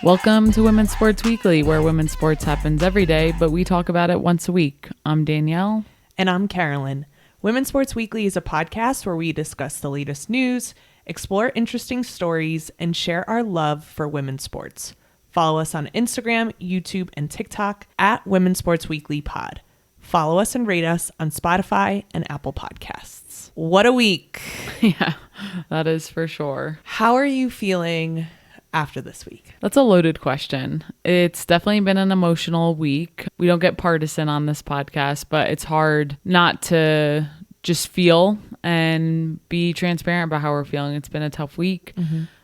Welcome to Women's Sports Weekly, where women's sports happens every day, but we talk about it once a week. I'm Danielle. And I'm Carolyn. Women's Sports Weekly is a podcast where we discuss the latest news, explore interesting stories, and share our love for women's sports. Follow us on Instagram, YouTube, and TikTok at Women's Sports Weekly Pod. Follow us and rate us on Spotify and Apple Podcasts. What a week. Yeah, that is for sure. How are you feeling after this week? That's a loaded question. It's definitely been an emotional week. We don't get partisan on this podcast, but it's hard not to just feel and be transparent about how we're feeling. It's been a tough week.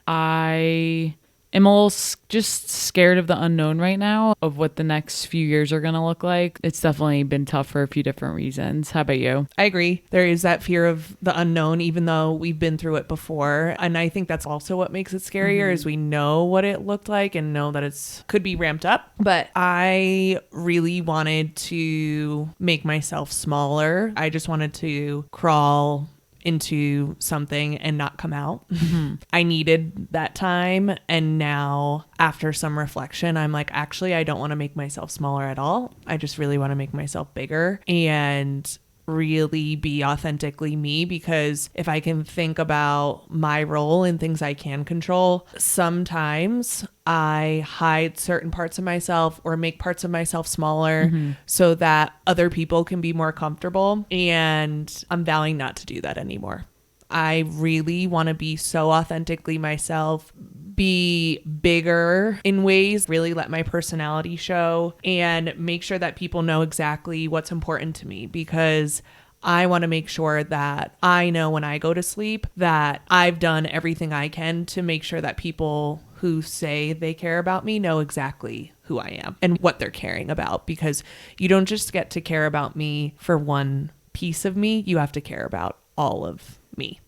I am a little just scared of the unknown right now, of what the next few years are going to look like. It's definitely been tough for a few different reasons. How about you? I agree. There is that fear of the unknown, even though we've been through it before. And I think that's also what makes it scarier is we know what it looked like and know that it's could be ramped up. But I really wanted to make myself smaller. I just wanted to crawl into something and not come out. I needed that time. And now after some reflection, I'm like, actually, I don't want to make myself smaller at all. I just really want to make myself bigger and really be authentically me, because if I can think about my role in things I can control, sometimes I hide certain parts of myself or make parts of myself smaller so that other people can be more comfortable. And I'm vowing not to do that anymore. I really want to be so authentically myself, be bigger in ways, really let my personality show, and make sure that people know exactly what's important to me, because I want to make sure that I know when I go to sleep that I've done everything I can to make sure that people who say they care about me know exactly who I am and what they're caring about, because you don't just get to care about me for one piece of me. You have to care about all of me.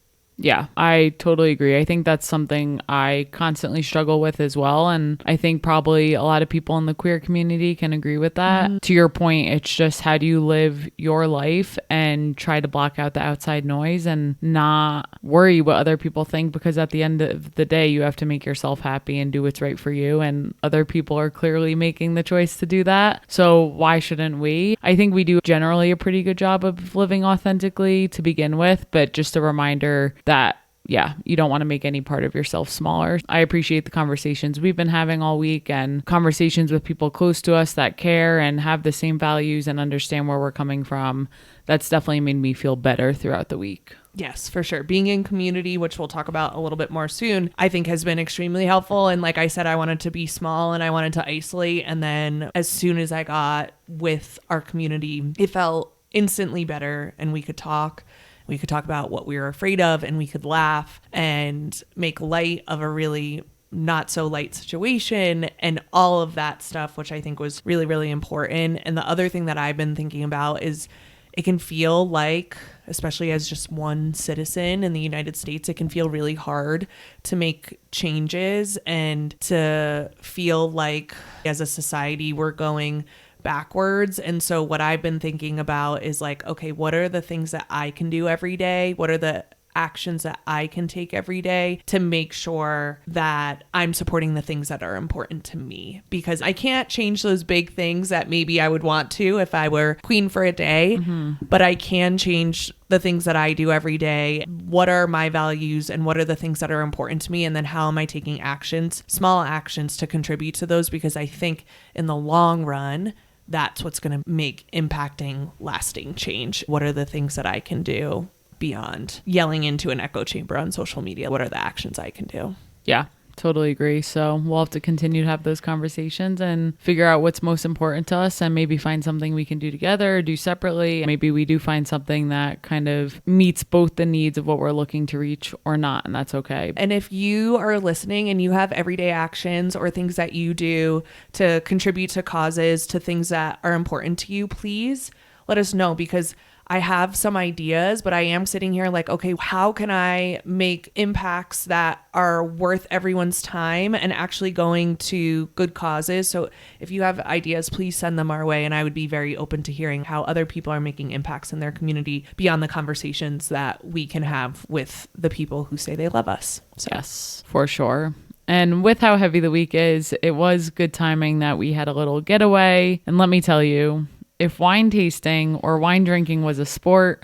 Yeah, I totally agree. I think that's something I constantly struggle with as well. And I think probably a lot of people in the queer community can agree with that. To your point, it's just how do you live your life and try to block out the outside noise and not worry what other people think, because at the end of the day, you have to make yourself happy and do what's right for you. And other people are clearly making the choice to do that. So why shouldn't we? I think we do generally a pretty good job of living authentically to begin with, but just a reminder that, yeah, you don't want to make any part of yourself smaller. I appreciate the conversations we've been having all week and conversations with people close to us that care and have the same values and understand where we're coming from. That's definitely made me feel better throughout the week. Yes, for sure. Being in community, which we'll talk about a little bit more soon, I think has been extremely helpful. And like I said, I wanted to be small and I wanted to isolate. And then as soon as I got with our community, it felt instantly better, and we could talk. We could talk about what we were afraid of, and we could laugh and make light of a really not so light situation and all of that stuff, which I think was really, really important. And the other thing that I've been thinking about is it can feel like, especially as just one citizen in the United States, it can feel really hard to make changes and to feel like as a society we're going backwards. And so what I've been thinking about is like, okay, what are the things that I can do every day? What are the actions that I can take every day to make sure that I'm supporting the things that are important to me? Because I can't change those big things that maybe I would want to if I were queen for a day, but I can change the things that I do every day. What are my values and what are the things that are important to me? And then how am I taking actions, small actions to contribute to those? Because I think in the long run, that's what's going to make impacting lasting change. What are the things that I can do beyond yelling into an echo chamber on social media? What are the actions I can do? Yeah, totally agree. So we'll have to continue to have those conversations and figure out what's most important to us, and maybe find something we can do together or do separately. Maybe we do find something that kind of meets both the needs of what we're looking to reach or not, and that's okay. And if you are listening and you have everyday actions or things that you do to contribute to causes, to things that are important to you, please let us know, because I have some ideas, but I am sitting here like, okay, how can I make impacts that are worth everyone's time and actually going to good causes? So if you have ideas, please send them our way. And I would be very open to hearing how other people are making impacts in their community beyond the conversations that we can have with the people who say they love us. So. Yes, for sure. And with how heavy the week is, it was good timing that we had a little getaway. And let me tell you, if wine tasting or wine drinking was a sport,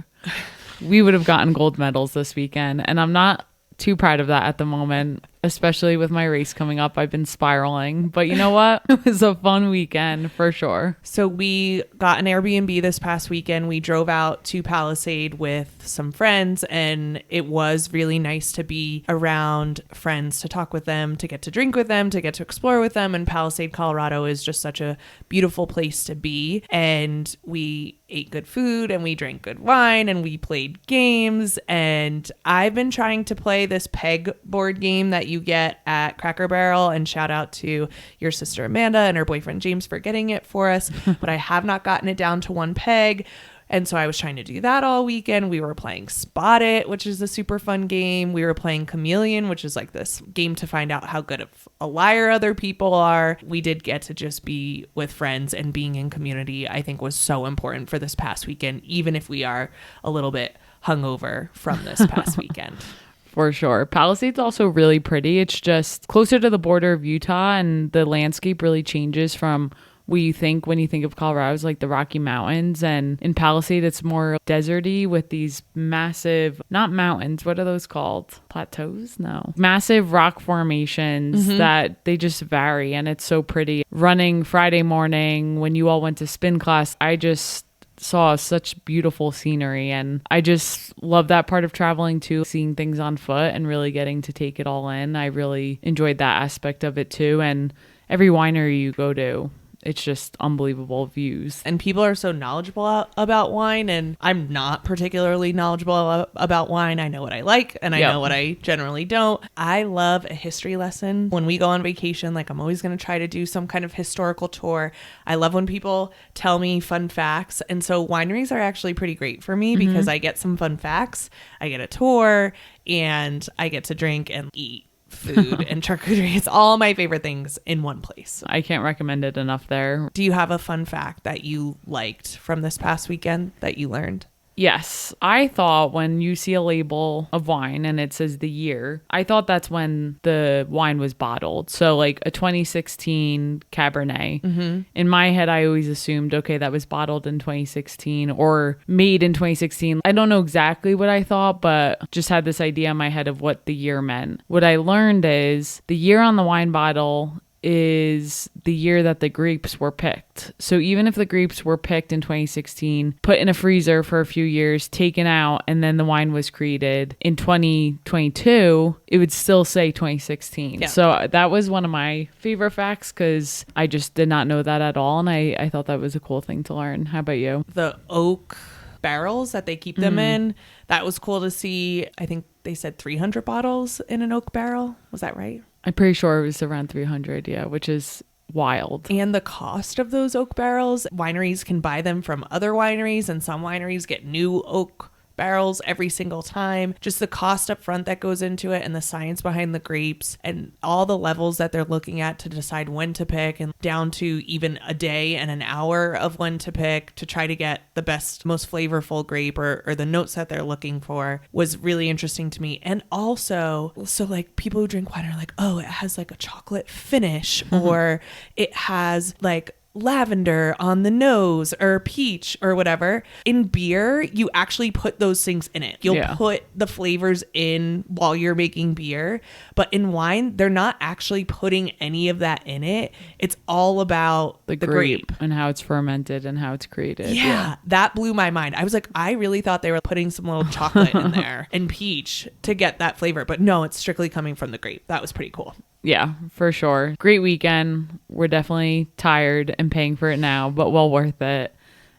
we would have gotten gold medals this weekend. And I'm not too proud of that at the moment, especially with my race coming up. I've been spiraling, but you know what? It was a fun weekend for sure. So we got an Airbnb this past weekend. We drove out to Palisade with some friends, and it was really nice to be around friends, to talk with them, to get to drink with them, to get to explore with them. And Palisade, Colorado is just such a beautiful place to be. And we ate good food and we drank good wine and we played games. And I've been trying to play this peg board game that you get at Cracker Barrel, and shout out to your sister Amanda and her boyfriend James for getting it for us, but I have not gotten it down to one peg. And so I was trying to do that all weekend. We were playing Spot It, which is a super fun game. We were playing Chameleon, which is like this game to find out how good of a liar other people are. We did get to just be with friends, and being in community, I think, was so important for this past weekend, even if we are a little bit hungover from this past weekend. For sure. Palisade's also really pretty. It's just closer to the border of Utah, and the landscape really changes from what you think when you think of Colorado as like the Rocky Mountains. And in Palisade, it's more deserty with these massive, not mountains, what are those called? Plateaus? No. Massive rock formations that they just vary, and it's so pretty. Running Friday morning when you all went to spin class, I just saw such beautiful scenery, and I just love that part of traveling too, seeing things on foot and really getting to take it all in. I really enjoyed that aspect of it too. And every winery you go to, it's just unbelievable views. And people are so knowledgeable about wine, and I'm not particularly knowledgeable about wine. I know what I like, and I know what I generally don't. I love a history lesson. When we go on vacation, like, I'm always going to try to do some kind of historical tour. I love when people tell me fun facts. And so wineries are actually pretty great for me because I get some fun facts. I get a tour, and I get to drink and eat food and charcuterie. It's all my favorite things in one place. I can't recommend it enough there. Do you have a fun fact that you liked from this past weekend that you learned? Yes. I thought when you see a label of wine and it says the year, I thought that's when the wine was bottled. So like a 2016 Cabernet. In my head, I always assumed, okay, that was bottled in 2016 or made in 2016. I don't know exactly what I thought, but just had this idea in my head of what the year meant. What I learned is the year on the wine bottle is the year that the grapes were picked. So even if the grapes were picked in 2016, put in a freezer for a few years, taken out, and then the wine was created in 2022, it would still say 2016. Yeah. So that was one of my favorite facts because I just did not know that at all. And I thought that was a cool thing to learn. How about you? The oak barrels that they keep them in, that was cool to see. I think they said 300 bottles in an oak barrel. Was that right? I'm pretty sure it was around 300, yeah, which is wild. And the cost of those oak barrels, wineries can buy them from other wineries, and some wineries get new oak barrels every single time. Just the cost up front that goes into it, and the science behind the grapes, and all the levels that they're looking at to decide when to pick, and down to even a day and an hour of when to pick to try to get the best, most flavorful grape or the notes that they're looking for, was really interesting to me. And also, so like people who drink wine are like, oh, it has like a chocolate finish, or it has like lavender on the nose or peach or whatever. In beer, you actually put those things in it. You'll put the flavors in while you're making beer. But in wine, they're not actually putting any of that in it. It's all about the grape and how it's fermented and how it's created. Yeah, that blew my mind. I was like, I really thought they were putting some little chocolate in there and peach to get that flavor. But no, it's strictly coming from the grape. That was pretty cool. Yeah, for sure. Great weekend. We're definitely tired and paying for it now, but well worth it.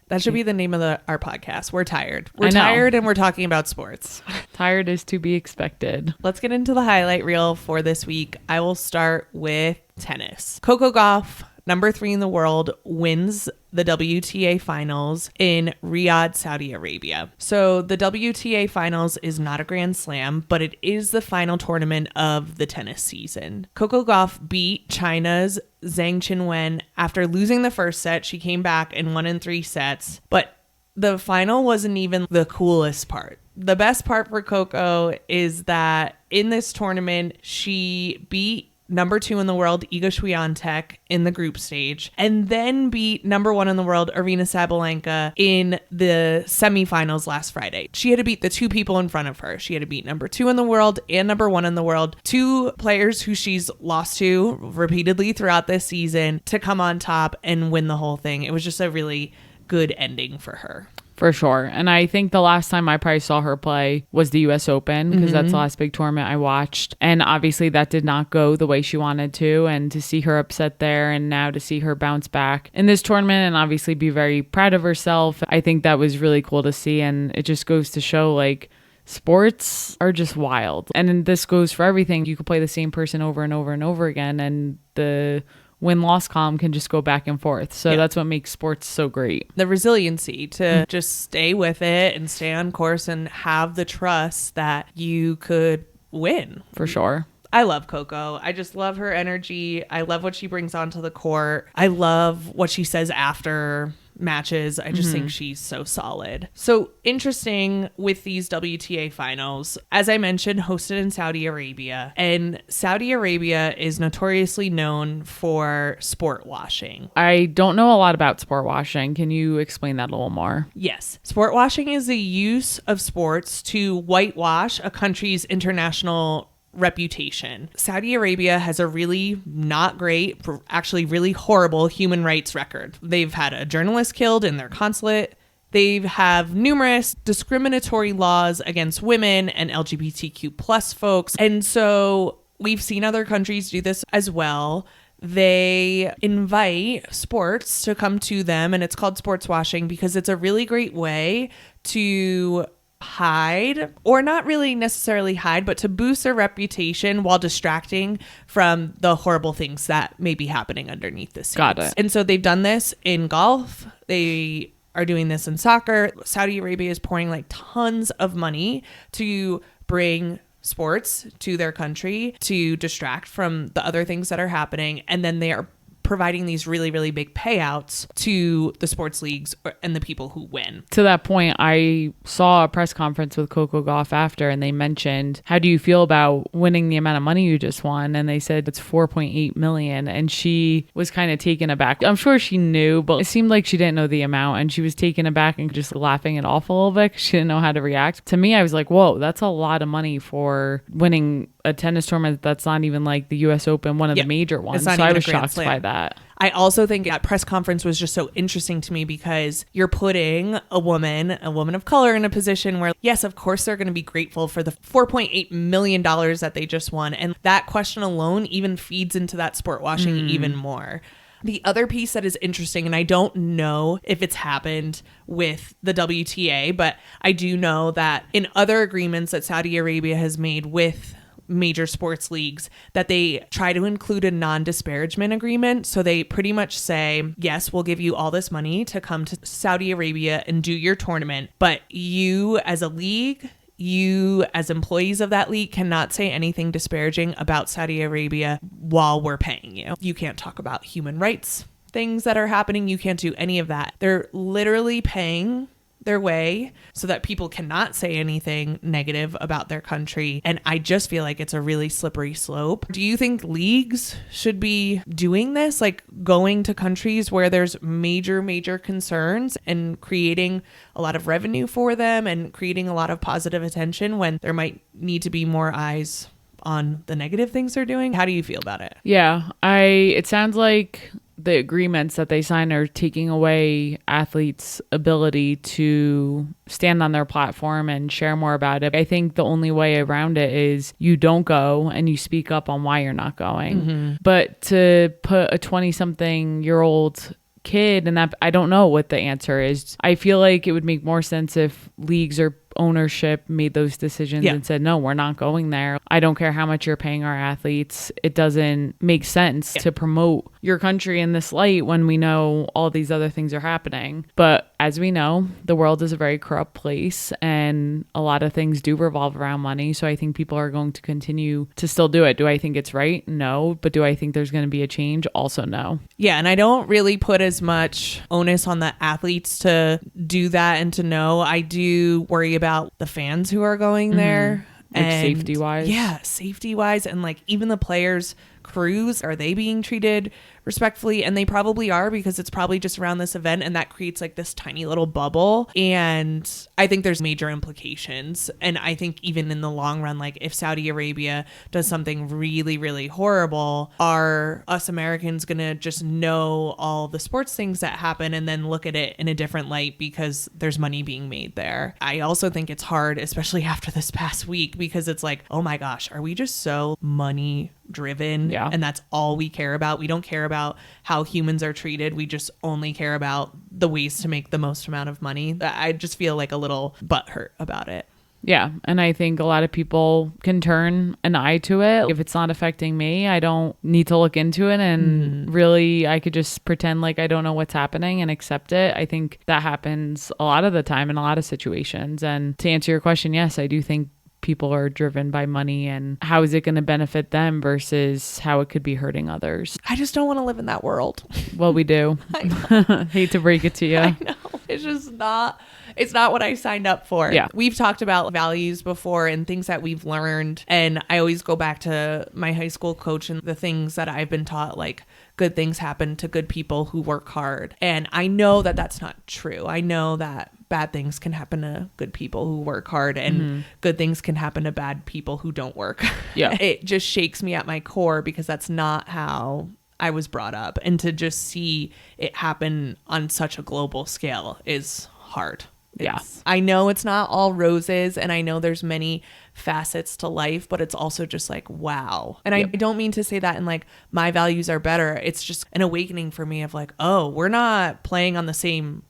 That should be the name of our podcast. We're tired. We're tired and we're talking about sports. Tired is to be expected. Let's get into the highlight reel for this week. I will start with tennis. Coco Gauff, number 3 in the world, wins the WTA finals in Riyadh, Saudi Arabia. So the WTA finals is not a Grand Slam, but it is the final tournament of the tennis season. Coco Gauff beat China's Zhang Qinwen after losing the first set. She came back and won in 3 sets, but the final wasn't even the coolest part. The best part for Coco is that in this tournament, she beat number 2 in the world, Iga Swiatek, in the group stage, and then beat number 1 in the world, Aryna Sabalenka, in the semifinals last Friday. She had to beat the 2 people in front of her. She had to beat number 2 in the world and number 1 in the world, 2 players who she's lost to repeatedly throughout this season, to come on top and win the whole thing. It was just a really good ending for her. For sure. And I think the last time I probably saw her play was the US Open, because that's the last big tournament I watched. And obviously that did not go the way she wanted to. And to see her upset there, and now to see her bounce back in this tournament and obviously be very proud of herself, I think that was really cool to see. And it just goes to show, like, sports are just wild. And this goes for everything. You could play the same person over and over and over again, and the win-loss column can just go back and forth. So that's what makes sports so great. The resiliency to just stay with it and stay on course and have the trust that you could win. For sure. I love Coco. I just love her energy. I love what she brings onto the court. I love what she says after matches. I just think she's so solid. So interesting with these WTA finals, as I mentioned, hosted in Saudi Arabia, and Saudi Arabia is notoriously known for sport washing. I don't know a lot about sport washing. Can you explain that a little more? Yes. Sport washing is the use of sports to whitewash a country's international reputation. Saudi Arabia has a really not great, actually really horrible human rights record. They've had a journalist killed in their consulate. They have numerous discriminatory laws against women and LGBTQ plus folks. And so we've seen other countries do this as well. They invite sports to come to them, and it's called sports washing because it's a really great way to hide, or not really necessarily hide, but to boost their reputation while distracting from the horrible things that may be happening underneath the scenes. Got it. And so they've done this in golf. They are doing this in soccer. Saudi Arabia is pouring like tons of money to bring sports to their country to distract from the other things that are happening. And then they are providing these really, really big payouts to the sports leagues and the people who win. To that point, I saw a press conference with Coco Gauff after, and they mentioned, how do you feel about winning the amount of money you just won? And they said it's 4.8 million. And she was kind of taken aback. I'm sure she knew, but it seemed like she didn't know the amount, and she was taken aback and just laughing it off a little bit because she didn't know how to react. To me, I was like, whoa, that's a lot of money for winning a tennis tournament that's not even like the US Open, one of the major ones. So I was shocked by that. I also think that press conference was just so interesting to me because you're putting a woman of color, in a position where, yes, of course, they're going to be grateful for the $4.8 million that they just won. And that question alone even feeds into that sport washing even more. The other piece that is interesting, and I don't know if it's happened with the WTA, but I do know that in other agreements that Saudi Arabia has made with major sports leagues, that they try to include a non-disparagement agreement. So they pretty much say, yes, we'll give you all this money to come to Saudi Arabia and do your tournament, but you as a league, you as employees of that league cannot say anything disparaging about Saudi Arabia while we're paying you. You can't talk about human rights things that are happening. You can't do any of that. They're literally paying their way so that people cannot say anything negative about their country. And I just feel like it's a really slippery slope. Do you think leagues should be doing this, like going to countries where there's major concerns and creating a lot of revenue for them and creating a lot of positive attention when there might need to be more eyes on the negative things they're doing? How do you feel about it? Yeah, it sounds like the agreements that they sign are taking away athletes' ability to stand on their platform and share more about it. I think the only way around it is you don't go and you speak up on why you're not going. But to put a 20-something-year-old kid, and that, I don't know what the answer is. I feel like it would make more sense if leagues or ownership made those decisions and said, no, we're not going there. I don't care how much you're paying our athletes. It doesn't make sense to promote your country in this light when we know all these other things are happening. But as we know, the world is a very corrupt place and a lot of things do revolve around money. So I think people are going to continue to still do it. Do I think it's right? No. But do I think there's going to be a change? Also no. Yeah. And I don't really put as much onus on the athletes to do that and to know. I do worry about the fans who are going there. Like safety wise. Yeah, safety wise. And like even the players crews, are they being treated respectfully? And they probably are, because it's probably just around this event, and that creates like this tiny little bubble. And I think there's major implications. And I think even in the long run, like if Saudi Arabia does something really, really horrible, are us Americans gonna just know all the sports things that happen and then look at it in a different light because there's money being made there? I also think it's hard, especially after this past week, because it's like, oh my gosh, are we just so money driven? Yeah. And that's all we care about. We don't care about how humans are treated. We just only care about the ways to make the most amount of money. I just feel like a little butthurt about it. Yeah. And I think a lot of people can turn an eye to it. If it's not affecting me, I don't need to look into it. And really, I could just pretend like I don't know what's happening and accept it. I think that happens a lot of the time in a lot of situations. And to answer your question, yes, I do think people are driven by money and how is it going to benefit them versus how it could be hurting others. I just don't want to live in that world. Well, we do. I know. Hate to break it to you. I know. It's just not, it's not what I signed up for. Yeah. We've talked about values before and things that we've learned. And I always go back to my high school coach and the things that I've been taught, like good things happen to good people who work hard. And I know that that's not true. I know that bad things can happen to good people who work hard, and good things can happen to bad people who don't work. Yeah. It just shakes me at my core because that's not how I was brought up. And to just see it happen on such a global scale is hard. Yeah. I know it's not all roses, and I know there's many facets to life, but it's also just like, wow. And I don't mean to say that in like my values are better. It's just an awakening for me of like, oh, we're not playing on the same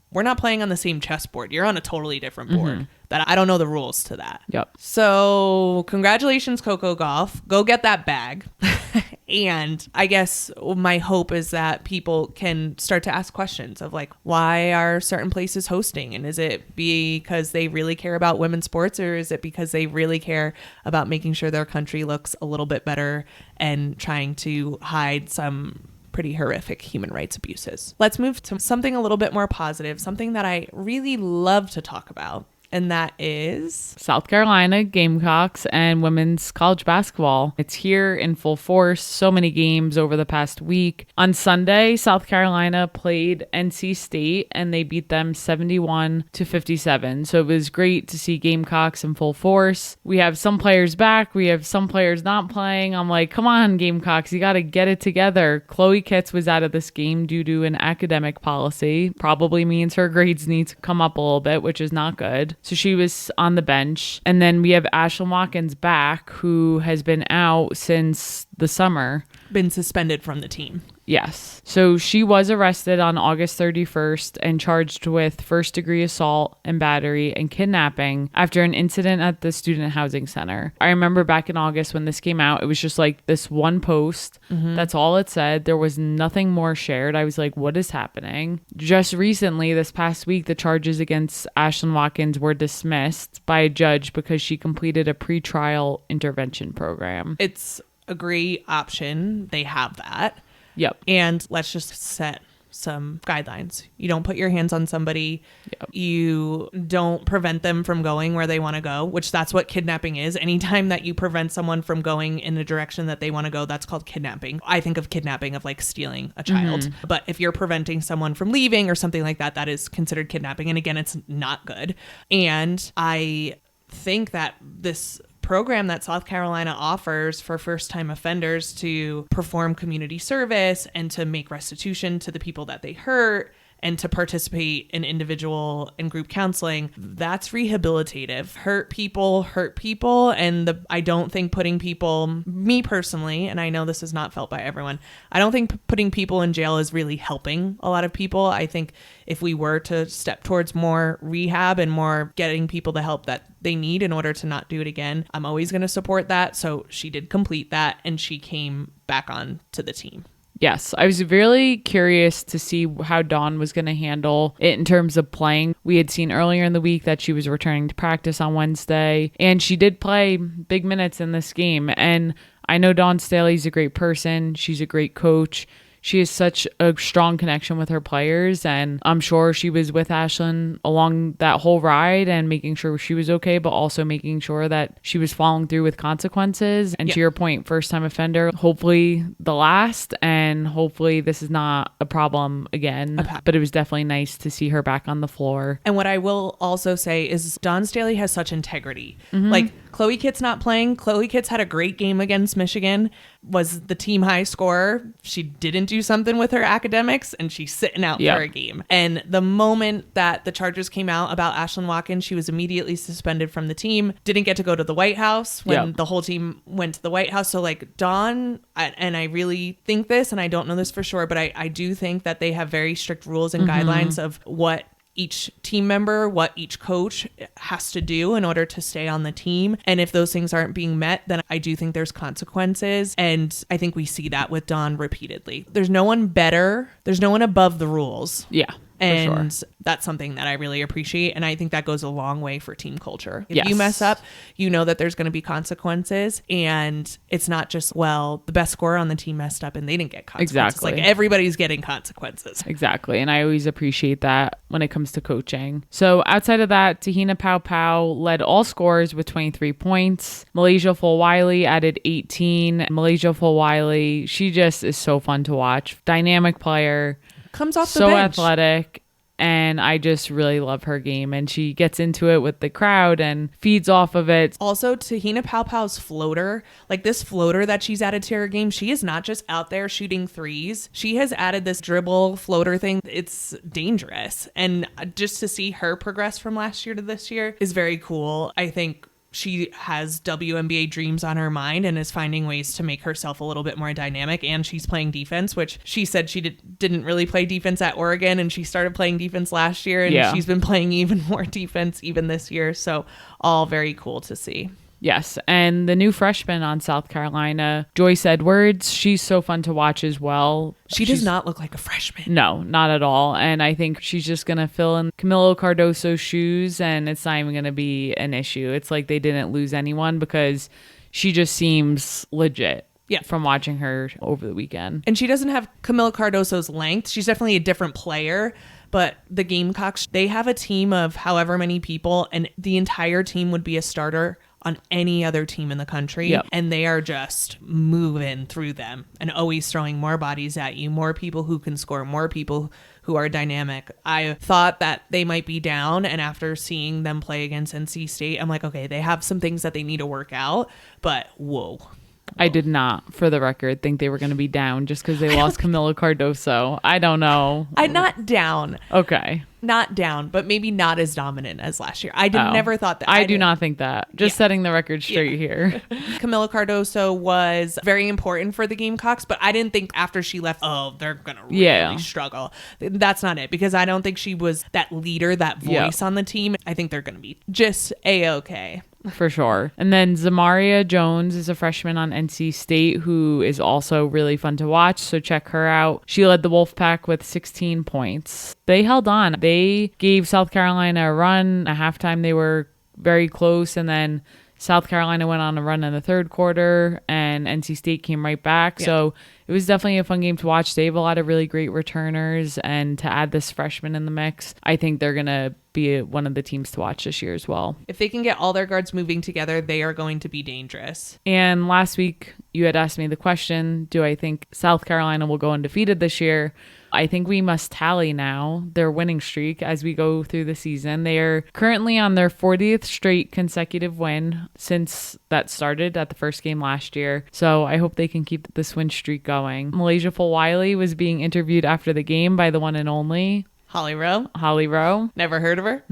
chessboard. You're on a totally different board that I don't know the rules to that. Yep. So congratulations, Coco Golf. Go get that bag. And I guess my hope is that people can start to ask questions of like, why are certain places hosting? And is it because they really care about women's sports, or is it because they really care about making sure their country looks a little bit better and trying to hide some pretty horrific human rights abuses? Let's move to something a little bit more positive, something that I really love to talk about. And that is South Carolina Gamecocks and women's college basketball. It's here in full force. So many games over the past week. On Sunday, South Carolina played NC State and they beat them 71-57. So it was great to see Gamecocks in full force. We have some players back. We have some players not playing. I'm like, come on, Gamecocks, you got to get it together. Chloe Kitts was out of this game due to an academic policy. Probably means her grades need to come up a little bit, which is not good. So she was on the bench. And then we have Ashlyn Watkins back, who has been out since the summer. Been suspended from the team. Yes. So she was arrested on August 31st and charged with first-degree assault and battery and kidnapping after an incident at the student housing center. I remember back in August when this came out, it was just like this one post. That's all it said. There was nothing more shared. I was like, what is happening? Just recently, this past week, the charges against Ashlyn Watkins were dismissed by a judge because she completed a pretrial intervention program. It's a great option. They have that. Yep. And let's just set some guidelines. You don't put your hands on somebody. Yep. You don't prevent them from going where they want to go, which that's what kidnapping is. Anytime that you prevent someone from going in the direction that they want to go, that's called kidnapping. I think of kidnapping of like stealing a child. But if you're preventing someone from leaving or something like that, that is considered kidnapping. And again, it's not good. And I think that this program that South Carolina offers for first-time offenders to perform community service and to make restitution to the people that they hurt and to participate in individual and group counseling, that's rehabilitative. Hurt people. And I don't think putting people, me personally, and I know this is not felt by everyone, I don't think putting people in jail is really helping a lot of people. I think if we were to step towards more rehab and more getting people the help that they need in order to not do it again, I'm always going to support that. So she did complete that and she came back on to the team. Yes, I was really curious to see how Dawn was going to handle it in terms of playing. We had seen earlier in the week that she was returning to practice on Wednesday, and she did play big minutes in this game. And I know Dawn Staley's a great person. She's a great coach. she has such a strong connection with her players, and I'm sure she was with Ashlyn along that whole ride and making sure she was okay, but also making sure that she was following through with consequences. And to your point, first time offender, hopefully the last, and hopefully this is not a problem again. But it was definitely nice to see her back on the floor. And what I will also say is Dawn Staley has such integrity. Like, Chloe Kitt's not playing. Chloe Kitt's had a great game against Michigan, was the team high scorer. She didn't do something with her academics, and she's sitting out for a game. And the moment that the charges came out about Ashlyn Watkins, she was immediately suspended from the team. Didn't get to go to the White House when the whole team went to the White House. So like Dawn, and I really think this, and I don't know this for sure, but I do think that they have very strict rules and guidelines of what each team member, what each coach has to do in order to stay on the team. And if those things aren't being met, then I do think there's consequences. And I think we see that with Dawn repeatedly. There's no one better. There's no one above the rules. Yeah. And that's something that I really appreciate. And I think that goes a long way for team culture. If you mess up, you know that there's going to be consequences. And it's not just, well, the best scorer on the team messed up and they didn't get consequences. Exactly. Like everybody's getting consequences. Exactly. And I always appreciate that when it comes to coaching. So outside of that, Tahina Pau Pau led all scorers with 23 points. Malaysia Fulwiley added 18. Malaysia Fulwiley, she just is so fun to watch. Dynamic player. Comes off the bench. So athletic, and I just really love her game, and she gets into it with the crowd and feeds off of it. Also, Tahina Pau Pau's floater, like this floater that she's added to her game, she is not just out there shooting threes. She has added this dribble floater thing. It's dangerous, and just to see her progress from last year to this year is very cool. I think she has WNBA dreams on her mind and is finding ways to make herself a little bit more dynamic. And she's playing defense, which she said she didn't really play defense at Oregon. And she started playing defense last year. And she's been playing even more defense even this year. So all very cool to see. Yes. And the new freshman on South Carolina, Joyce Edwards, she's so fun to watch as well. She does not look like a freshman. No, not at all. And I think she's just going to fill in Camilo Cardoso's shoes, and it's not even going to be an issue. It's like they didn't lose anyone because she just seems legit. Yeah, from watching her over the weekend. And she doesn't have Camila Cardoso's length. She's definitely a different player. But the Gamecocks, they have a team of however many people, and the entire team would be a starter on any other team in the country. Yep. And they are just moving through them and always throwing more bodies at you, more people who can score, more people who are dynamic. I thought that they might be down, and after seeing them play against NC State, I'm like, okay, they have some things that they need to work out, but whoa. I did not, for the record, think they were going to be down just because they lost Camila Cardoso. I don't know. I'm not down. Okay. Not down, but maybe not as dominant as last year. I never thought that. I do not think that. Just setting the record straight here. Camila Cardoso was very important for the Gamecocks, but I didn't think after she left, oh, they're going to really struggle. That's not it, because I don't think she was that leader, that voice on the team. I think they're going to be just A-okay. For sure. And then Zamaria Jones is a freshman on NC State who is also really fun to watch, so check her out. She led the Wolfpack with 16 points. They held on. They gave South Carolina a run. At halftime, they were very close, and then South Carolina went on a run in the third quarter, and NC State came right back. So it was definitely a fun game to watch. They have a lot of really great returners, and to add this freshman in the mix, I think they're going to be one of the teams to watch this year as well. If they can get all their guards moving together, they are going to be dangerous. And last week, you had asked me the question, do I think South Carolina will go undefeated this year? I think we must tally now their winning streak as we go through the season. They are currently on their 40th straight consecutive win since that started at the first game last year. So I hope they can keep this win streak going. Malaysia Fulwiley was being interviewed after the game by the one and only Holly Rowe. Holly Rowe. Never heard of her.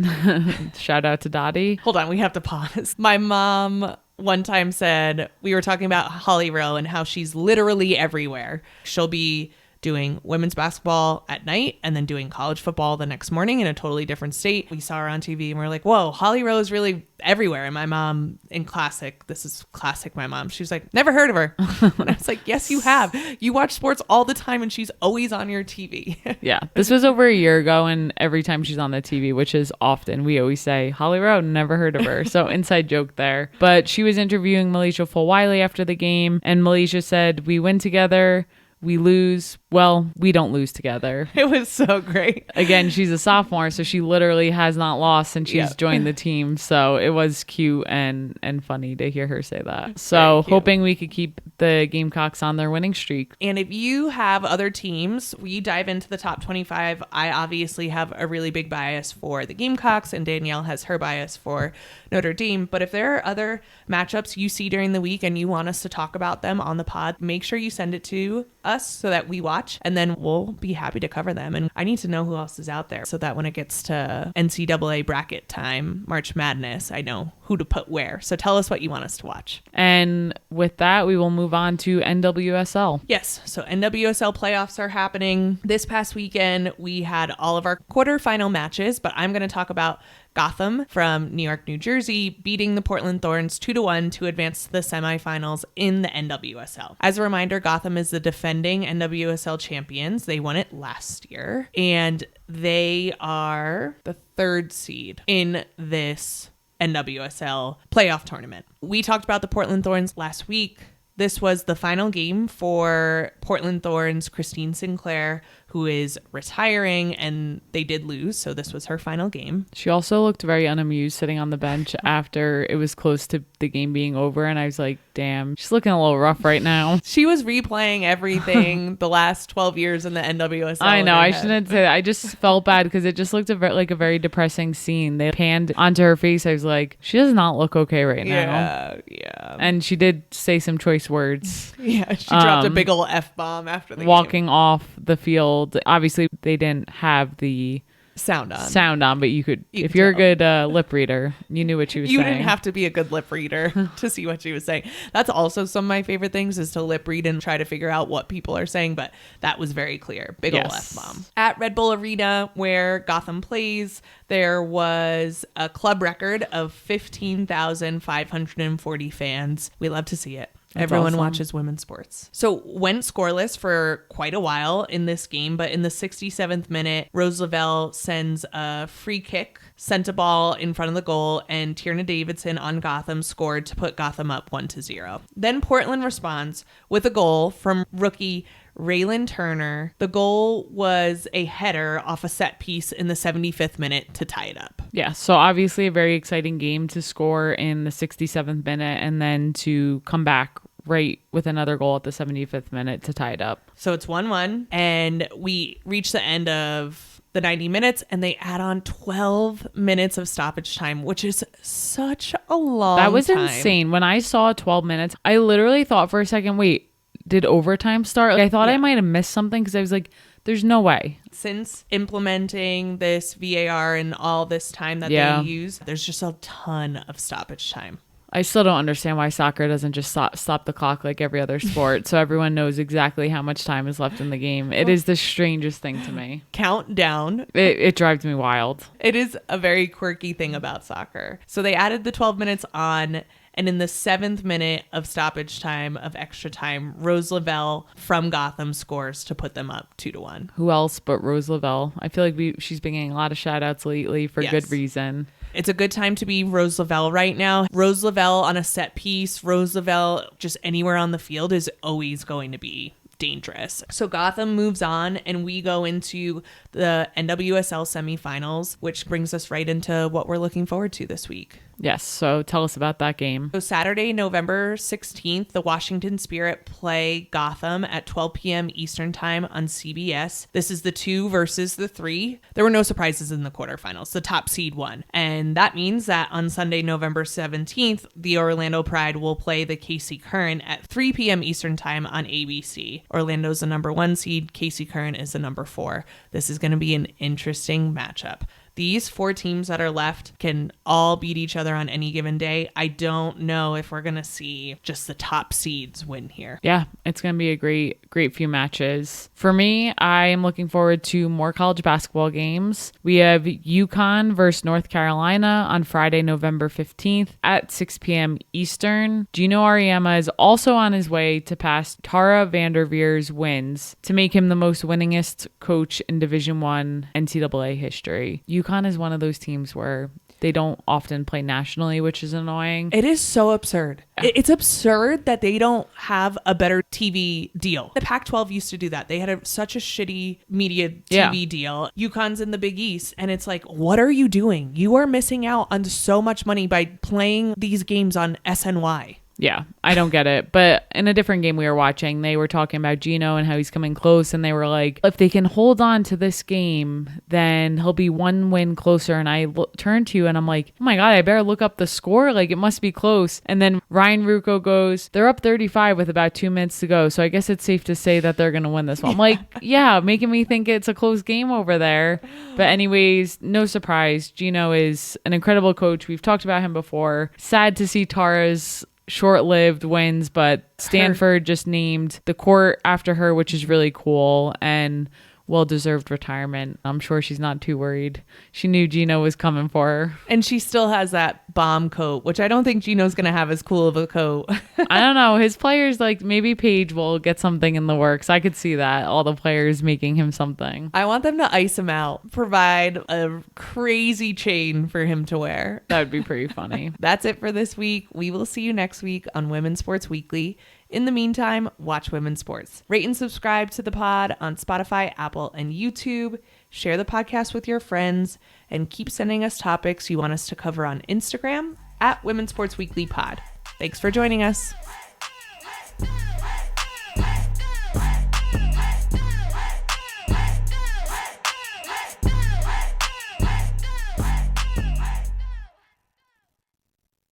Shout out to Dottie. Hold on, we have to pause. My mom one time said, we were talking about Holly Rowe and how she's literally everywhere. She'll be doing women's basketball at night and then doing college football the next morning in a totally different state. We saw her on TV and we're like, whoa, Holly Rowe is really everywhere. And my mom in classic, this is classic my mom, she was like, never heard of her. And I was like, yes, you have. You watch sports all the time and she's always on your TV. Yeah, this was over a year ago, and every time she's on the TV, which is often, we always say, Holly Rowe, never heard of her. So inside joke there. But she was interviewing Malaysia Fulwiley after the game, and Malaysia said, we win together, we lose, Well, we don't lose together. It was so great. Again, she's a sophomore, so she literally has not lost since she's joined the team. So it was cute and funny to hear her say that. So hoping we could keep the Gamecocks on their winning streak. And if you have other teams, we dive into the top 25. I obviously have a really big bias for the Gamecocks, and Danielle has her bias for Notre Dame. But if there are other matchups you see during the week and you want us to talk about them on the pod, make sure you send it to us so that we watch, and then we'll be happy to cover them. And I need to know who else is out there so that when it gets to NCAA bracket time, March Madness, I know who to put where. So tell us what you want us to watch. And with that, we will move on to NWSL. Yes. So NWSL playoffs are happening. This past weekend, we had all of our quarterfinal matches, but I'm going to talk about Gotham from New York, New Jersey, beating the Portland Thorns 2-1 to advance to the semifinals in the NWSL. As a reminder, Gotham is the defending NWSL champions. They won it last year, and they are the 3rd seed in this NWSL playoff tournament. We talked about the Portland Thorns last week. This was the final game for Portland Thorns' Christine Sinclair, who is retiring, and they did lose, so this was her final game. She also looked very unamused sitting on the bench after it was close to the game being over, and I was like, damn, she's looking a little rough right now. She was replaying everything the last 12 years in the NWSL. I know, I shouldn't say that. I just felt bad because it just looked like a very depressing scene. They panned onto her face. I was like, she does not look okay right now. Yeah. And she did say some choice words. Yeah, she dropped a big ol' F-bomb after the walking game. Off the field. Obviously, they didn't have the sound on, but you could if you're tell. a good lip reader, you knew what she was saying. You didn't have to be a good lip reader to see what she was saying. That's also some of my favorite things, is to lip read and try to figure out what people are saying, but that was very clear. Big ol' F-bomb. At Red Bull Arena, where Gotham plays, there was a club record of 15,540 fans. We love to see it. Everyone awesome. watches women's sports. So went scoreless for quite a while in this game, but in the 67th minute, Rose Lavelle sends a free kick, sent a ball in front of the goal, and Tierna Davidson on Gotham scored to put Gotham up 1-0. Then Portland responds with a goal from rookie Raylan Turner. The goal was a header off a set piece in the 75th minute to tie it up. Yeah, so obviously a very exciting game to score in the 67th minute and then to come back right with another goal at the 75th minute to tie it up. So it's 1-1, and we reach the end of the 90 minutes, and they add on 12 minutes of stoppage time, which is such a long time. That was insane. When I saw 12 minutes, I literally thought for a second, wait, did overtime start? I thought I might have missed something because I was like, there's no way. Since implementing this VAR and all this time that they use, there's just a ton of stoppage time. I still don't understand why soccer doesn't just stop the clock like every other sport so everyone knows exactly how much time is left in the game. It is the strangest thing to me. Countdown. It drives me wild. It is a very quirky thing about soccer. So they added the 12 minutes on, and in the 7th minute of stoppage time, of extra time, Rose Lavelle from Gotham scores to put them up 2-1. Who else but Rose Lavelle? I feel like she's been getting a lot of shout outs lately for good reason. It's a good time to be Rose Lavelle right now. Rose Lavelle on a set piece, Rose Lavelle just anywhere on the field is always going to be dangerous. So Gotham moves on, and we go into the NWSL semifinals, which brings us right into what we're looking forward to this week. Yes, so tell us about that game. So Saturday, November 16th, the Washington Spirit play Gotham at 12 p.m. Eastern Time on CBS. This is the 2 versus the 3. There were no surprises in the quarterfinals. The top seed won. And that means that on Sunday, November 17th, the Orlando Pride will play the KC Current at 3 p.m. Eastern Time on ABC. Orlando's the number 1 seed. KC Current is the number 4. This is going to be an interesting matchup. These 4 teams that are left can all beat each other on any given day. I don't know if we're going to see just the top seeds win here. Yeah, it's going to be a great few matches. For me, I am looking forward to more college basketball games. We have UConn versus North Carolina on Friday, November 15th at 6 p.m. Eastern. Gino Auriemma is also on his way to pass Tara Vanderveer's wins to make him the most winningest coach in Division I NCAA history. UConn is one of those teams where they don't often play nationally, which is annoying. It is so absurd. It's absurd that they don't have a better TV deal. The Pac-12 used to do that. They had such a shitty media TV deal. UConn's in the Big East. And it's like, what are you doing? You are missing out on so much money by playing these games on SNY. Yeah, I don't get it. But in a different game we were watching, they were talking about Gino and how he's coming close. And they were like, if they can hold on to this game, then he'll be one win closer. And I turned to you and I'm like, oh my God, I better look up the score. Like, it must be close. And then Ryan Rucco goes, they're up 35 with about 2 minutes to go. So I guess it's safe to say that they're going to win this one. I'm like, yeah, making me think it's a close game over there. But anyways, no surprise. Gino is an incredible coach. We've talked about him before. Sad to see Tara's short-lived wins, but Stanford just named the court after her, which is really cool, and well-deserved retirement. I'm sure she's not too worried. She knew Gino was coming for her. And she still has that bomb coat, which I don't think Gino's going to have as cool of a coat. I don't know. His players, like, maybe Paige will get something in the works. I could see that. All the players making him something. I want them to ice him out. Provide a crazy chain for him to wear. That would be pretty funny. That's it for this week. We will see you next week on Women's Sports Weekly. In the meantime, watch women's sports. Rate and subscribe to the pod on Spotify, Apple, and YouTube. Share the podcast with your friends and keep sending us topics you want us to cover on Instagram at Women's Sports Weekly Pod. Thanks for joining us.